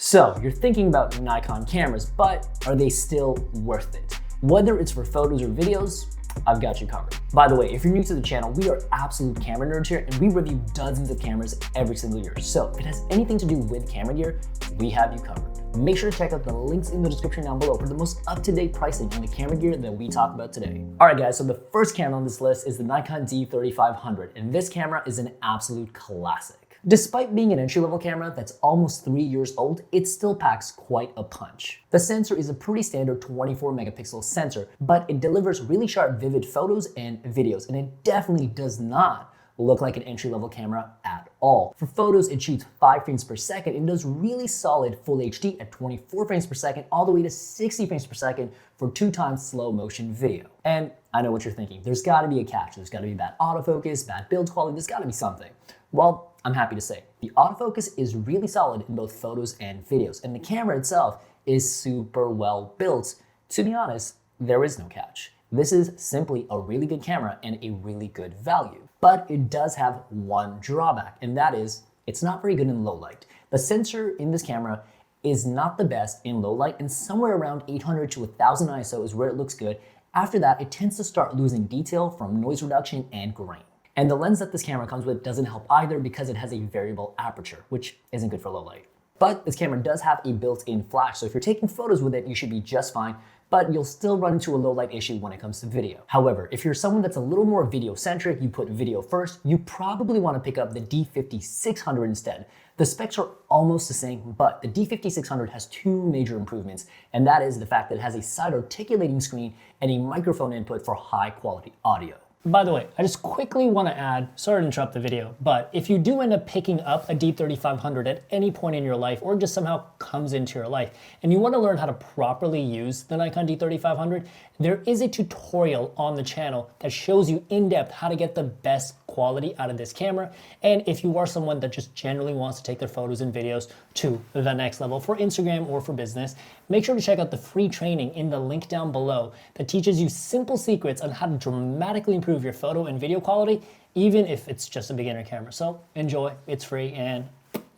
So you're thinking about Nikon cameras, but are they still worth it? Whether it's for photos or videos, I've got you covered. By the way, if you're new to the channel, we are absolute camera nerds here and we review dozens of cameras every single year. So if it has anything to do with camera gear, we have you covered. Make sure to check out the links in the description down below for the most up-to-date pricing on the camera gear that we talk about today. All right guys, so the first camera on this list is the Nikon D3500, and this camera is an absolute classic. Despite being an entry-level camera that's almost 3 years old, it still packs quite a punch. The sensor is a pretty standard 24 megapixel sensor, but it delivers really sharp, vivid photos and videos, and it definitely does not look like an entry-level camera at all. For photos, it shoots 5 frames per second and does really solid full HD at 24 frames per second all the way to 60 frames per second for 2x slow motion video. And I know what you're thinking, there's gotta be a catch. There's gotta be bad autofocus, bad build quality, there's gotta be something. Well, I'm happy to say, the autofocus is really solid in both photos and videos, and the camera itself is super well built. To be honest, there is no catch. This is simply a really good camera and a really good value. But it does have one drawback, and that is it's not very good in low light. The sensor in this camera is not the best in low light, and somewhere around 800 to 1000 ISO is where it looks good. After that, it tends to start losing detail from noise reduction and grain. And the lens that this camera comes with doesn't help either because it has a variable aperture, which isn't good for low light. But this camera does have a built-in flash, so if you're taking photos with it, you should be just fine, but you'll still run into a low light issue when it comes to video. However, if you're someone that's a little more video centric, you put video first, you probably want to pick up the D5600 instead. The specs are almost the same, but the D5600 has two major improvements, and that is the fact that it has a side articulating screen and a microphone input for high quality audio. By the way, I just quickly want to add, sorry to interrupt the video, but if you do end up picking up a D3500 at any point in your life or just somehow comes into your life and you want to learn how to properly use the Nikon D3500, there is a tutorial on the channel that shows you in depth how to get the best quality out of this camera. And if you are someone that just generally wants to take their photos and videos to the next level for Instagram or for business, make sure to check out the free training in the link down below that teaches you simple secrets on how to dramatically improve your photo and video quality, even if it's just a beginner camera. So enjoy, it's free, and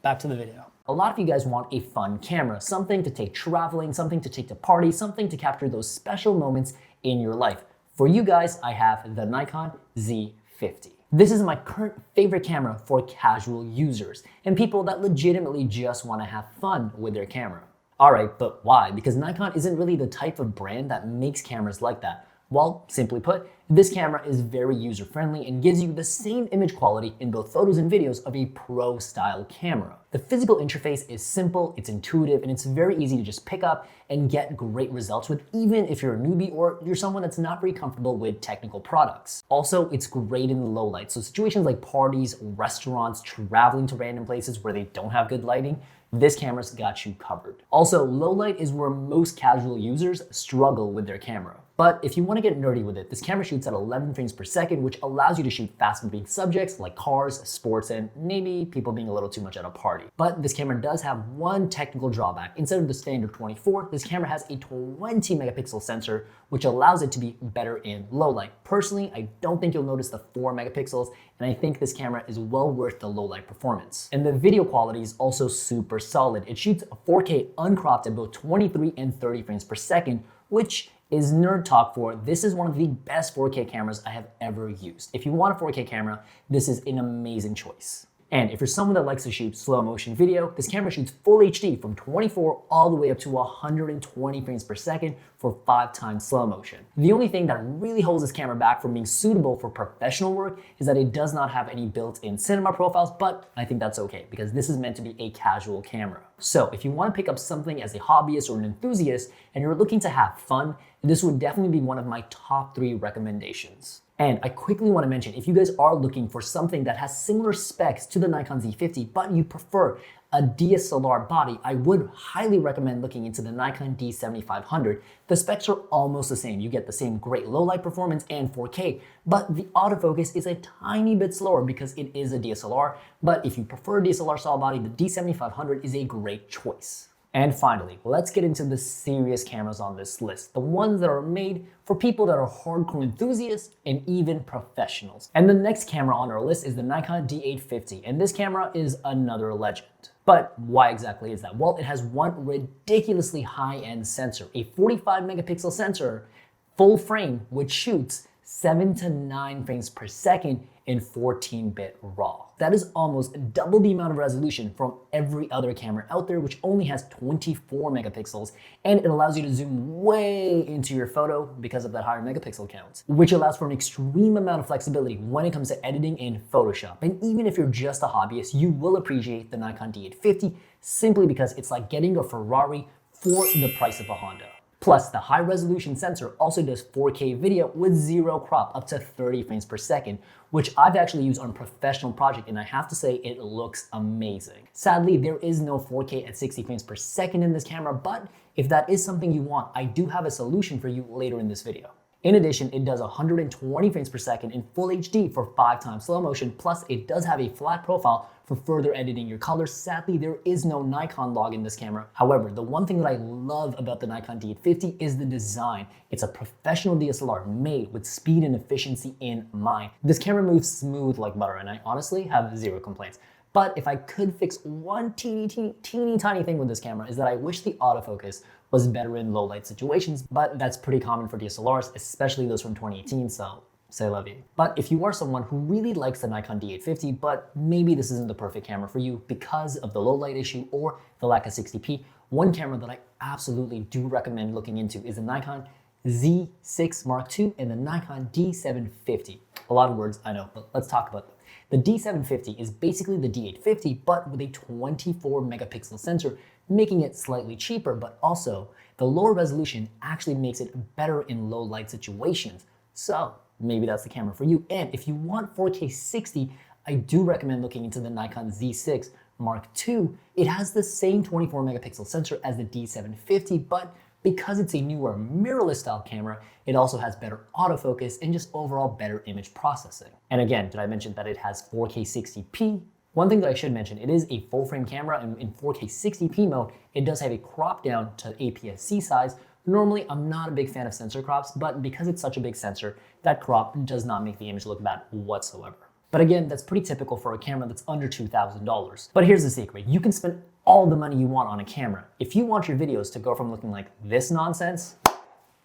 back to the video. A lot of you guys want a fun camera, something to take traveling, something to take to parties, something to capture those special moments in your life. For you guys, I have the Nikon Z50. This is my current favorite camera for casual users and people that legitimately just want to have fun with their camera. All right, but why? Because Nikon isn't really the type of brand that makes cameras like that. Well, simply put, this camera is very user-friendly and gives you the same image quality in both photos and videos of a pro-style camera. The physical interface is simple, it's intuitive, and it's very easy to just pick up and get great results with, even if you're a newbie or you're someone that's not very comfortable with technical products. Also, it's great in low light, so situations like parties, restaurants, traveling to random places where they don't have good lighting, this camera's got you covered. Also, low light is where most casual users struggle with their camera. But if you want to get nerdy with it, this camera shoots at 11 frames per second, which allows you to shoot fast-moving subjects like cars, sports, and maybe people being a little too much at a party. But this camera does have one technical drawback. Instead of the standard 24, this camera has a 20 megapixel sensor, which allows it to be better in low light. Personally, I don't think you'll notice the 4 megapixels, and I think this camera is well worth the low light performance. And the video quality is also super solid. It shoots 4K uncropped at both 23 and 30 frames per second, which is nerd talk for this is one of the best 4K cameras I have ever used. If you want a 4K camera, this is an amazing choice. And if you're someone that likes to shoot slow motion video, this camera shoots full HD from 24 all the way up to 120 frames per second for 5x slow motion. The only thing that really holds this camera back from being suitable for professional work is that it does not have any built-in cinema profiles, but I think that's okay because this is meant to be a casual camera. So if you want to pick up something as a hobbyist or an enthusiast and you're looking to have fun, this would definitely be one of my top 3 recommendations. And I quickly want to mention, if you guys are looking for something that has similar specs to the Nikon Z50, but you prefer a DSLR body, I would highly recommend looking into the Nikon D7500. The specs are almost the same. You get the same great low light performance and 4K, but the autofocus is a tiny bit slower because it is a DSLR. But if you prefer a DSLR style body, the D7500 is a great choice. And finally, let's get into the serious cameras on this list, the ones that are made for people that are hardcore enthusiasts and even professionals. And the next camera on our list is the Nikon D850, and this camera is another legend. But why exactly is that? Well, it has one ridiculously high-end sensor, a 45 megapixel sensor, full frame, which shoots 7 to 9 frames per second in 14-bit RAW. That is almost double the amount of resolution from every other camera out there, which only has 24 megapixels, and it allows you to zoom way into your photo because of that higher megapixel count, which allows for an extreme amount of flexibility when it comes to editing in Photoshop. And even if you're just a hobbyist, you will appreciate the Nikon D850 simply because it's like getting a Ferrari for the price of a Honda. Plus, the high-resolution sensor also does 4K video with zero crop, up to 30 frames per second, which I've actually used on a professional project, and I have to say it looks amazing. Sadly, there is no 4K at 60 frames per second in this camera, but if that is something you want, I do have a solution for you later in this video. In addition, it does 120 frames per second in full HD for 5x slow motion, plus it does have a flat profile for further editing your colors. Sadly, there is no Nikon log in this camera. However, the one thing that I love about the Nikon D850 is the design. It's a professional DSLR made with speed and efficiency in mind. This camera moves smooth like butter, and I honestly have zero complaints. But if I could fix one teeny tiny thing with this camera, is that I wish the autofocus was better in low light situations, but that's pretty common for DSLRs, especially those from 2018, so say la vie. But if you are someone who really likes the Nikon D850, but maybe this isn't the perfect camera for you because of the low light issue or the lack of 60p, one camera that I absolutely do recommend looking into is the Nikon Z6 Mark II and the Nikon D750. A lot of words, I know, but let's talk about them. The D750 is basically the D850, but with a 24 megapixel sensor, making it slightly cheaper, but also the lower resolution actually makes it better in low light situations. So maybe that's the camera for you. And if you want 4K 60, I do recommend looking into the Nikon Z6 Mark II. It has the same 24 megapixel sensor as the D750, but because it's a newer mirrorless style camera, it also has better autofocus and just overall better image processing. And again, did I mention that it has 4K 60p? One thing that I should mention, it is a full frame camera, and in 4K 60p mode, it does have a crop down to APS-C size. Normally, I'm not a big fan of sensor crops, but because it's such a big sensor, that crop does not make the image look bad whatsoever. But again, that's pretty typical for a camera that's under $2,000. But here's the secret, you can spend all the money you want on a camera. If you want your videos to go from looking like this nonsense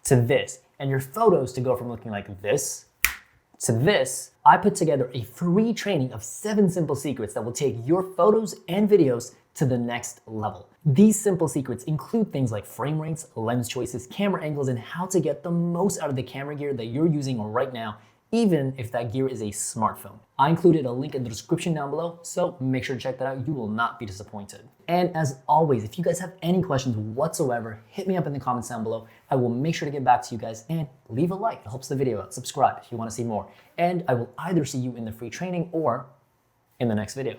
to this, and your photos to go from looking like this to this, I put together a free training of 7 simple secrets that will take your photos and videos to the next level. These simple secrets include things like frame rates, lens choices, camera angles, and how to get the most out of the camera gear that you're using right now, even if that gear is a smartphone. I included a link in the description down below, so make sure to check that out. You will not be disappointed. And as always, if you guys have any questions whatsoever, hit me up in the comments down below. I will make sure to get back to you guys, and leave a like. It helps the video out. Subscribe if you want to see more. And I will either see you in the free training or in the next video.